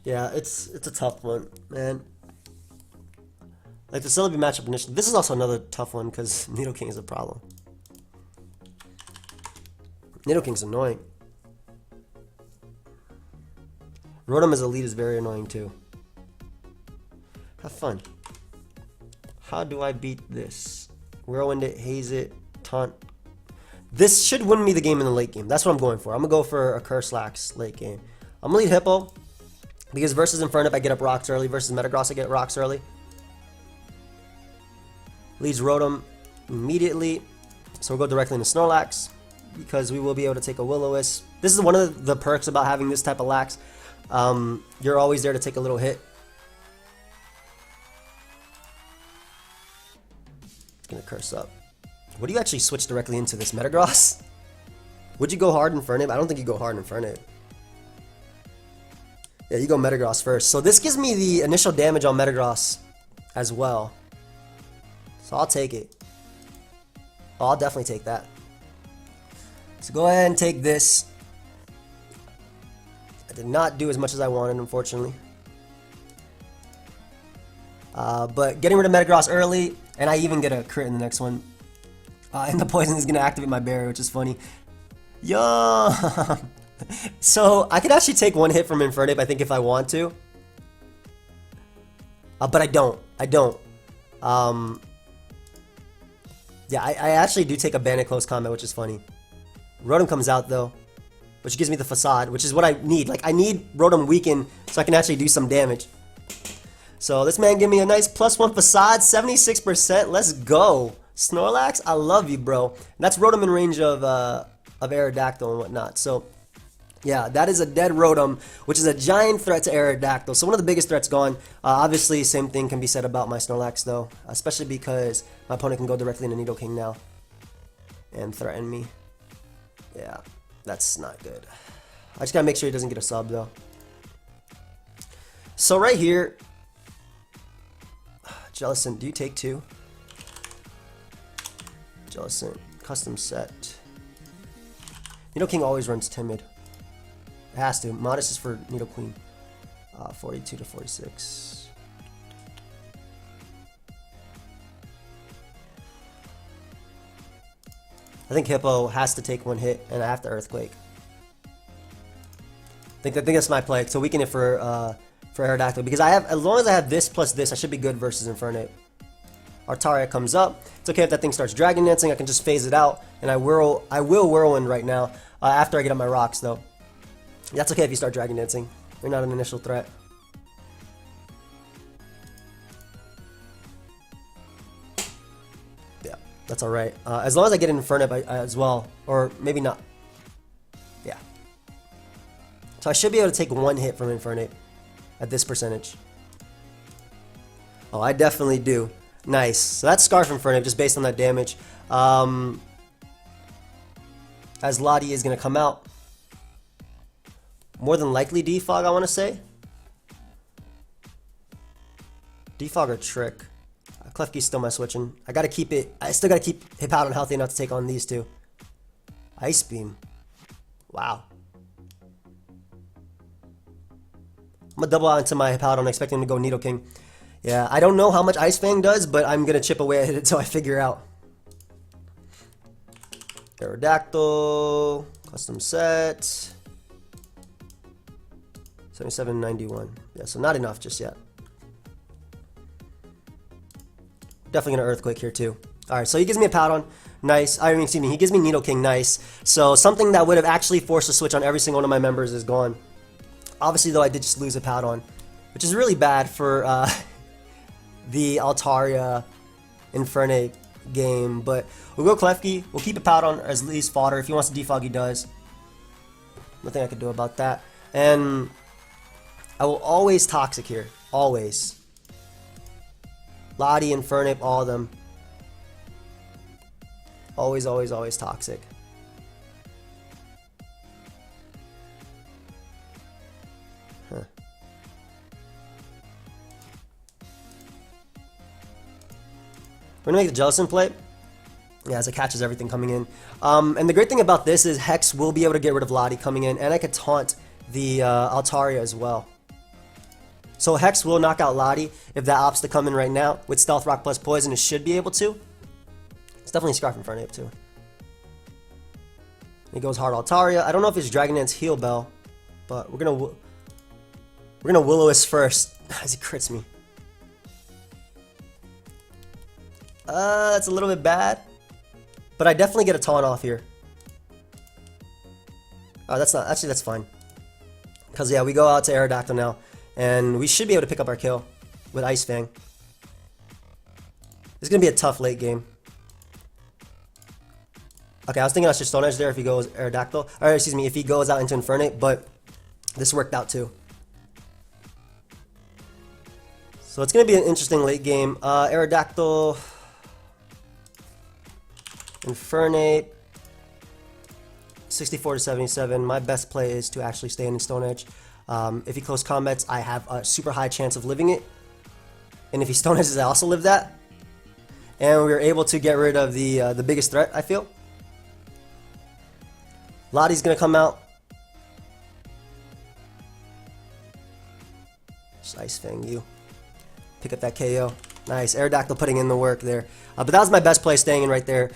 Yeah, it's a tough one, man. Like the Celebi matchup initially. This is also another tough one because Nidoking is a problem. Nidoking's annoying. Rotom as a lead is very annoying too. Have fun. How do I beat this? Whirlwind it, haze it, taunt. This should win me the game in the late game. That's what I'm going for. I'm going to go for a Curslax late game. I'm going to lead Hippo. Because versus Infernape I get up rocks early. Versus Metagross I get rocks early. Leads Rotom immediately. So we'll go directly into Snorlax. Because we will be able to take a Will-O-Wisp. This is one of the perks about having this type of lax. You're always there to take a little hit. Gonna curse up. What do you actually switch directly into this Metagross? Would you go hard in Infernape? I don't think you go hard in Infernape. Yeah, you go Metagross first. So this gives me the initial damage on Metagross as well. So I'll take it. Oh, I'll definitely take that. So go ahead and take this. I did not do as much as I wanted, unfortunately. But getting rid of Metagross early, and I even get a crit in the next one. And the poison is going to activate my barrier, which is funny. Yo! So, I could actually take one hit from Infernape, I think, if I want to. But I don't. Yeah, I actually do take a ban at close combat, which is funny. Rotom comes out, though, which gives me the Facade, which is what I need. Like, I need Rotom weaken so I can actually do some damage. So, this man gave me a nice +1 Facade, 76%. Let's go. Snorlax, I love you, bro. And that's Rotom in range of Aerodactyl and whatnot. So, yeah, that is a dead Rotom, which is a giant threat to Aerodactyl. So one of the biggest threats gone. Obviously, same thing can be said about my Snorlax, though. Especially because my opponent can go directly into Nidoking now. And threaten me. Yeah, that's not good. I just gotta make sure he doesn't get a sub, though. So right here... Jellicent, do you take 2? Jellicent, custom set. Nidoking always runs timid. It has to. Modest is for Nidoqueen. 42 to 46. I think Hippo has to take one hit, and I have to Earthquake. I think that's my play. So weaken it for Aerodactyl, because I have, as long as I have this plus this, I should be good versus Infernape. Artaria comes up. It's okay if that thing starts Dragon Dancing. I can just phase it out, and I will Whirlwind right now after I get up my rocks, though. That's okay if you start Dragon Dancing. You're not an initial threat. That's alright. As long as I get an Infernape as well. Or maybe not. Yeah. So I should be able to take one hit from Infernape at this percentage. Oh, I definitely do. Nice. So that's Scarf Infernape just based on that damage. As Lottie is going to come out. More than likely Defog, I want to say. Defog or Trick. Klefki's still my switching. I gotta keep it. I still gotta keep Hippowdon healthy enough to take on these two. Ice Beam. Wow. I'm gonna double out into my Hippowdon, expecting him to go Nidoking. Yeah, I don't know how much Ice Fang does, but I'm gonna chip away at it until I figure out. Aerodactyl. Custom set. 77.91. Yeah, so not enough just yet. Definitely gonna Earthquake here too. Alright, so he gives me a Powdon. Nice. I mean, excuse me, he gives me Nidoking. Nice. So something that would have actually forced a switch on every single one of my members is gone. Obviously, though, I did just lose a Powdon, which is really bad for the Altaria Infernape game. But we'll go Klefki. We'll keep a Powdon as least fodder. If he wants to defog, he does. Nothing I can do about that. And I will always Toxic here. Always. Lottie, Infernape, all of them. Always, always, always Toxic. Huh. We're gonna make the Jellicent play. Yeah, as it catches everything coming in. And the great thing about this is Hex will be able to get rid of Lottie coming in, and I could taunt the Altaria as well. So Hex will knock out Lottie if that opts to come in right now. With Stealth Rock plus Poison, it should be able to. It's definitely Scarf Infernape too. He goes hard Altaria. I don't know if it's Dragon Dance Heal Bell, but we're gonna Will-O-Wisp first as he crits me. That's a little bit bad, but I definitely get a taunt off here. Oh, that's not actually that's fine. Cause yeah, we go out to Aerodactyl now. And we should be able to pick up our kill with Ice Fang. It's going to be a tough late game. Okay, I was thinking I should Stone Edge there if he goes Aerodactyl. Or excuse me, if he goes out into Infernape, but this worked out too. So it's going to be an interesting late game. Aerodactyl. Infernape. 64 to 77. My best play is to actually stay in Stone Edge. If he close combats, I have a super high chance of living it. And if he Stone Edges, I also live that. And we were able to get rid of the biggest threat, I feel. Lottie's going to come out. Just Ice Fang you. Pick up that KO. Nice. Aerodactyl putting in the work there. But that was my best play staying in right there.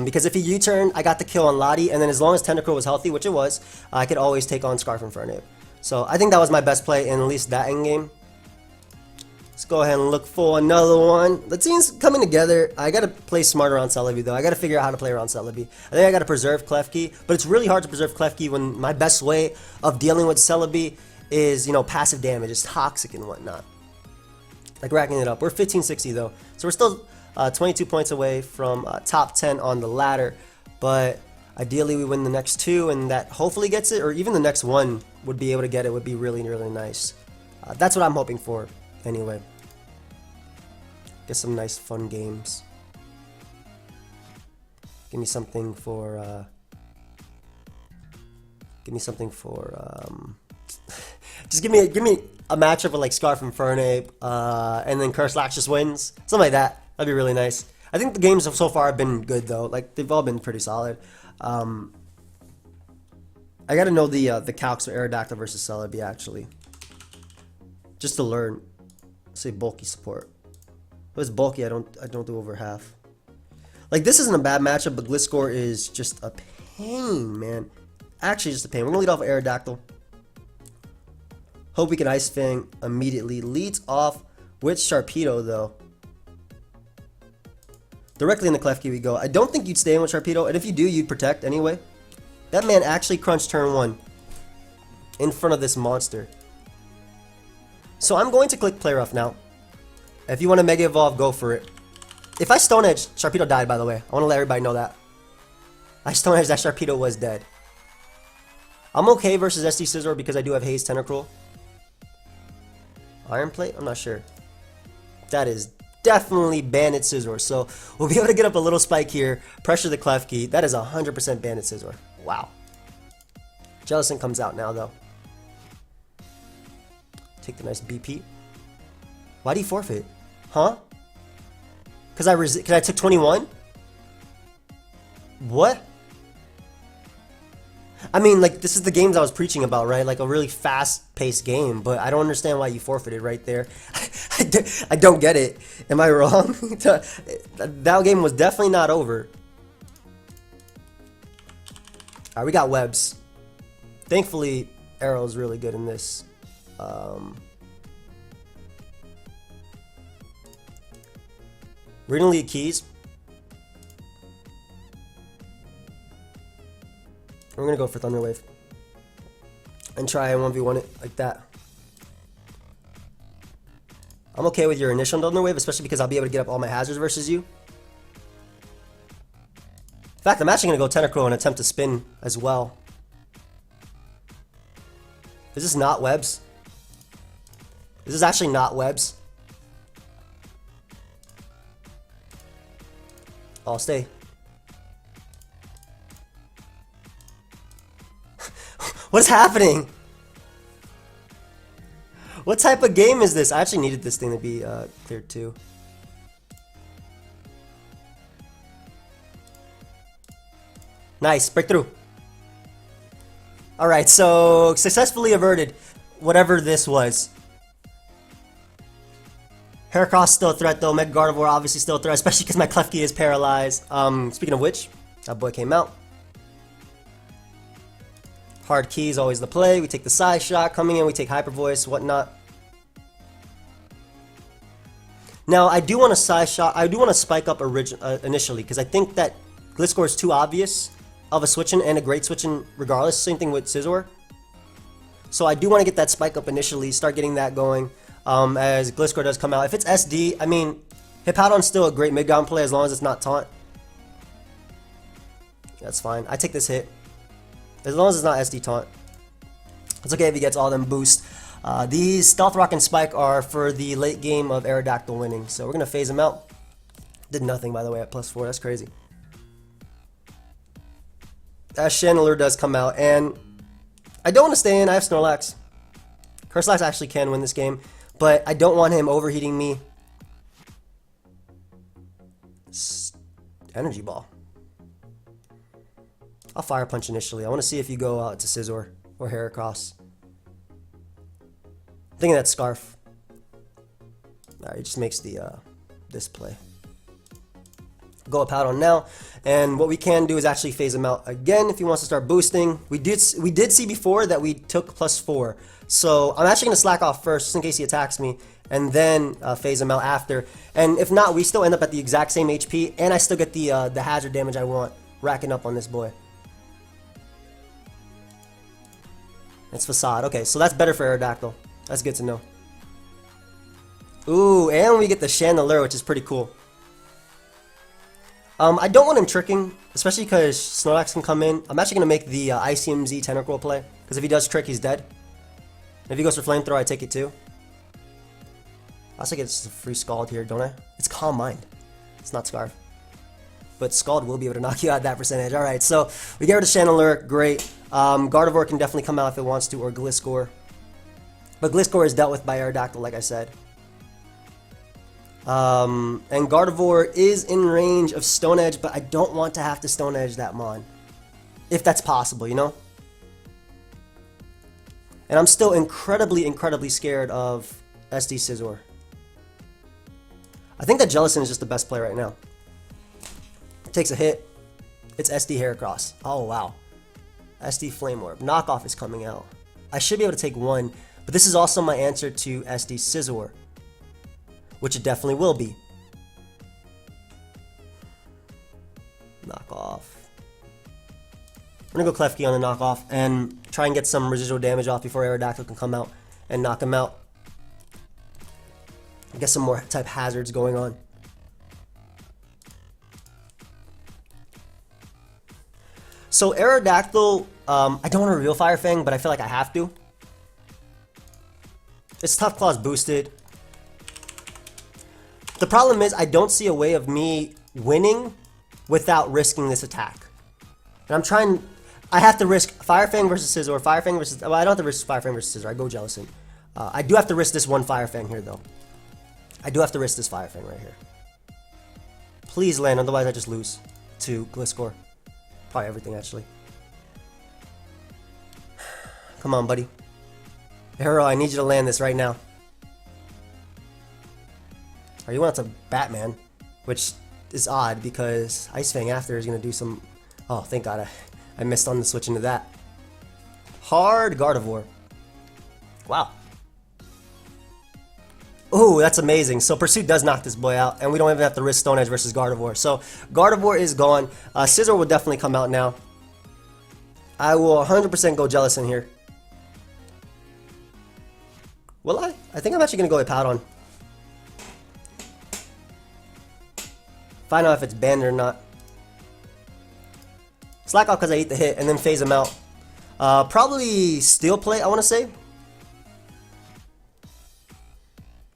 Because if he U-turned, I got the kill on Lottie. And then as long as Tentacruel was healthy, which it was, I could always take on Scarf Infernape. So I think that was my best play in at least that endgame. Let's go ahead and look for another one. The team's coming together. I gotta play smart around Celebi though. I gotta figure out how to play around Celebi. I think I gotta preserve Klefki, but it's really hard to preserve Klefki when my best way of dealing with Celebi is, you know, passive damage. It's toxic and whatnot. Like racking it up. We're 1560 though, so we're still 22 points away from top 10 on the ladder. But ideally we win the next two, and that hopefully gets it, or even the next one would be able to get it. Would be really, really nice. That's what I'm hoping for anyway. Get some nice fun games. Give me something for just give me a matchup with like Scarf Infernape, and then Curselax just wins. Something like that. That'd be really nice. I think the games so far have been good though. Like they've all been pretty solid. I gotta know the calcs for Aerodactyl versus Celebi actually, just to learn. Say bulky support. If it's bulky, I don't do over half. Like this isn't a bad matchup, but Gliscor is just a pain, man. Actually, just a pain. We're gonna lead off with Aerodactyl. Hope we can Ice Fang immediately. Leads off with Sharpedo though. Directly in the Klefki we go. I don't think you'd stay in with Sharpedo, and if you do, you'd protect anyway. That man actually crunched turn 1 in front of this monster. So I'm going to click Play Rough now. If you want to Mega Evolve, go for it. If I Stone Edge, Sharpedo died, by the way. I want to let everybody know that. I Stone Edge, that Sharpedo was dead. I'm okay versus SD Scizor because I do have Haze Tentacruel. Iron Plate? I'm not sure. That is definitely Bandit Scizor. So we'll be able to get up a little spike here, pressure the Klefki. That is 100% Bandit Scizor. Wow. Jellicent comes out now, though. Take the nice BP. Why do you forfeit? Huh? Because I took 21? What? I mean, like, this is the games I was preaching about, right? Like a really fast-paced game, but I don't understand why you forfeited right there. I don't get it. Am I wrong? That game was definitely not over. Alright, we got webs. Thankfully, Arrow's really good in this. We're gonna lead keys. We're gonna go for Thunder Wave and try and 1v1 it like that. I'm okay with your initial Thunder Wave, especially because I'll be able to get up all my hazards versus you. In fact, I'm actually gonna go Tentacruel and attempt to spin as well. Is this not webs? This is actually not webs. I'll stay. What's happening? What type of game is this? I actually needed this thing to be cleared too. Nice, breakthrough. Alright, so successfully averted whatever this was. Heracross still a threat though. Mega Gardevoir obviously still a threat, especially because my Klefki is paralyzed. Speaking of which, that boy came out. Hard key is always the play. We take the side shot coming in. We take Hyper Voice, whatnot. Now I do want a side shot. I do want to spike up initially because I think that Gliscor is too obvious of a switch-in and a great switch-in regardless. Same thing with Scizor. So I do want to get that spike up initially. Start getting that going. As Gliscor does come out. If it's SD, I mean, Hippowdon's still a great mid-ground play as long as it's not taunt. That's fine. I take this hit. As long as it's not SD taunt. It's okay if he gets all them boosts. These Stealth Rock and Spike are for the late game of Aerodactyl winning. So we're going to phase him out. Did nothing, by the way, at +4. That's crazy. That Chandelure does come out. And I don't want to stay in. I have Snorlax. Curselax actually can win this game. But I don't want him overheating me. Energy Ball. I'll Fire Punch initially. I want to see if you go out to Scizor or Heracross. I'm thinking that Scarf. Alright, it just makes the display. Go up out on now, and what we can do is actually phase him out again if he wants to start boosting. We did see before that we took +4, so I'm actually going to slack off first just in case he attacks me, and then phase him out after. And if not, we still end up at the exact same HP, and I still get the hazard damage I want racking up on this boy. It's Facade. Okay, so that's better for Aerodactyl. That's good to know. Ooh, and we get the Chandelure, which is pretty cool. I don't want him tricking, especially because Snorlax can come in. I'm actually going to make the ICMZ Tentacruel play, because if he does trick, he's dead. If he goes for Flamethrower, I take it too. I also get a free Scald here, don't I? It's Calm Mind. It's not Scarf. But Scald will be able to knock you out that percentage. Alright, so we get rid of Chandelure. Great. Gardevoir can definitely come out if it wants to, or Gliscor. But Gliscor is dealt with by Aerodactyl, like I said. And Gardevoir is in range of Stone Edge, but I don't want to have to Stone Edge that Mon. If that's possible, you know? And I'm still incredibly, incredibly scared of SD Scizor. I think that Jellicent is just the best play right now. Takes a hit. It's SD Heracross. Oh, wow. SD Flame Orb. Knockoff is coming out. I should be able to take one, but this is also my answer to SD Scizor, which it definitely will be. Knockoff. I'm gonna go Klefki on the knockoff and try and get some residual damage off before Aerodactyl can come out and knock him out. Get some more type hazards going on. So Aerodactyl, I don't want to reveal Fire Fang, but I feel like I have to. It's Tough Claw's boosted. The problem is I don't see a way of me winning without risking this attack. And I'm trying, I have to risk Fire Fang versus Scizor, Fire Fang versus, well, I don't have to risk Fire Fang versus Scizor, I go Jellicent. I do have to risk this one Fire Fang here though. I do have to risk this Fire Fang right here. Please land, otherwise I just lose to Gliscor. Probably everything actually. Come on, buddy. Arrow, I need you to land this right now. Or you want to Batman, which is odd because Ice Fang after is going to do some... Oh, thank God I missed on the switch into that. Hard Gardevoir. Wow. Ooh, that's amazing. So Pursuit does knock this boy out, and we don't even have to risk Stone Edge versus Gardevoir. So Gardevoir is gone. Scizor will definitely come out now. I will 100% go Jellicent here. Will I? I think I'm actually going to go with Powdon. Find out if it's banned or not. Slack off because I eat the hit and then phase him out. Probably Steel Plate, I want to say.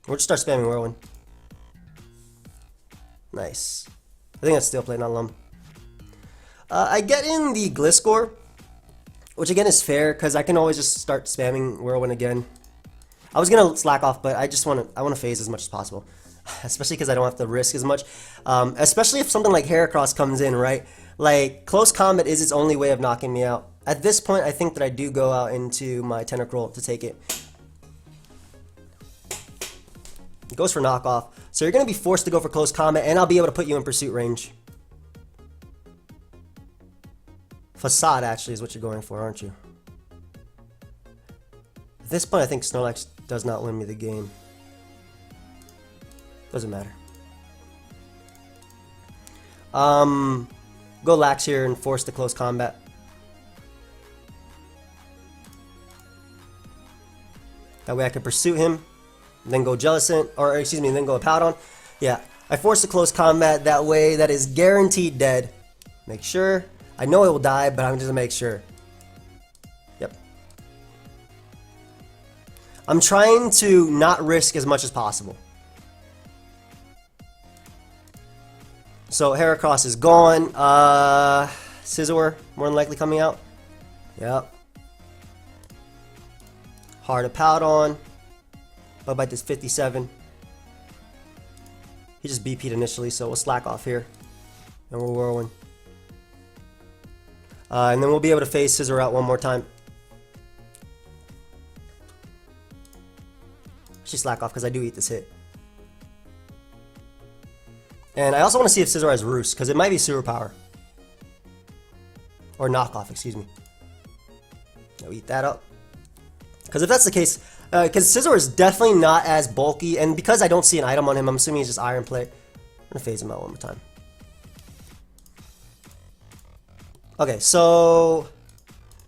We'll just start spamming Whirlwind. Nice. I think that's Steel Plate, not Lum. I get in the Gliscor, which again is fair because I can always just start spamming Whirlwind again. I was gonna slack off, but I want to phase as much as possible, especially because I don't have to risk as much. Especially if something like Heracross comes in, right? Like close combat is its only way of knocking me out. At this point, I think that I do go out into my Tentacruel to take it. It goes for knockoff. So you're going to be forced to go for close combat, and I'll be able to put you in pursuit range. Facade, actually, is what you're going for, aren't you? At this point, I think Snorlax does not win me the game. Doesn't matter. Go Lax here and force the close combat. That way I can pursue him. Then go Jellicent, or excuse me, then go Powdon. Yeah, I force the close combat, that way that is guaranteed dead. Make sure. I know it will die, but I'm just gonna make sure. Yep. I'm trying to not risk as much as possible. So Heracross is gone. Scizor, more than likely coming out. Yep. Hard to Powdon. Bite this 57. He just BP'd initially, so we'll slack off here. And we'll Whirlwind. And then we'll be able to phase Scizor out one more time. Actually slack off because I do eat this hit. And I also want to see if Scizor has Roost, because it might be Sewer Power. Or Knockoff, excuse me. I'll eat that up. Because if that's the case, because Scizor is definitely not as bulky, and because I don't see an item on him, I'm assuming he's just Iron Plate. I'm going to phase him out one more time. Okay, so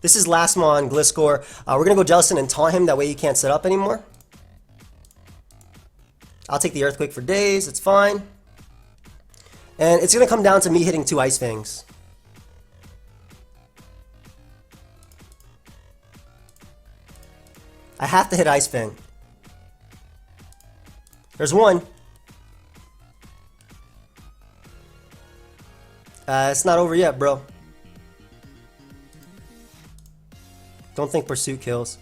this is last mon Gliscor. We're going to go Jellicent and taunt him, that way he can't set up anymore. I'll take the Earthquake for days, it's fine. And it's going to come down to me hitting 2 Ice Fangs. I have to hit Ice Fang. There's one. It's not over yet, bro. Don't think Pursuit kills.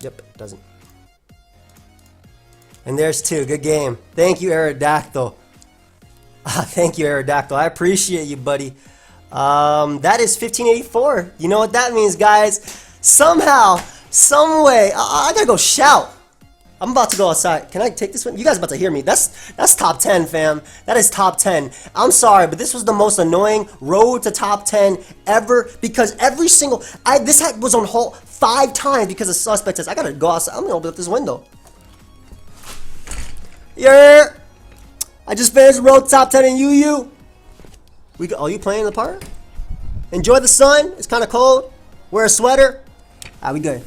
Yep, it doesn't. And there's 2. Good game. Thank you, Aerodactyl. Thank you, Aerodactyl. I appreciate you, buddy. That is 1584. You know what that means, guys. Somehow, some way, I gotta go shout. I'm about to go outside. Can I take this one? You guys are about to hear me. That's top 10, fam. That is top 10. I'm sorry, but this was the most annoying road to top 10 ever, because every single... this was on hold 5 times because of suspect test. I gotta go outside. I'm gonna open up this window. Yeah, I just finished road top 10 in UU. Oh, you playing in the park? Enjoy the sun. It's kind of cold. Wear a sweater. We good.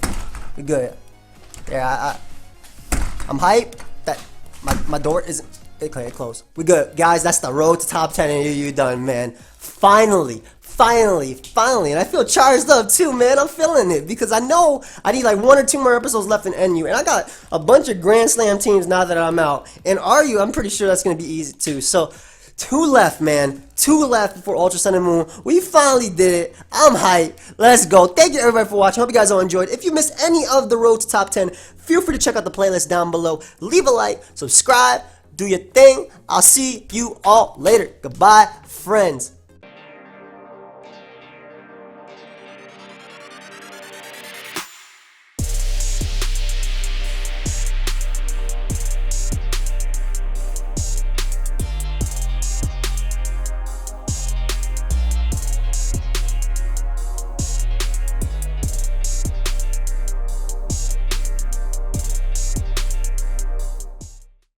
We good. Yeah, I'm hyped that my door isn't Okay, close. We good. Guys, that's the road to top 10 and you done, man. Finally. And I feel charged up too, man. I'm feeling it because I know I need like 1 or 2 more episodes left in NU, and I got a bunch of Grand Slam teams now that I'm out. And RU, I'm pretty sure that's gonna be easy too. So 2 left, man. 2 left before Ultra Sun and Moon. We finally did it. I'm hyped. Let's go. Thank you everybody for watching. Hope you guys all enjoyed. If you missed any of the road to top 10, feel free to check out the playlist down below. Leave a like, subscribe, do your thing. I'll see you all later. Goodbye, friends.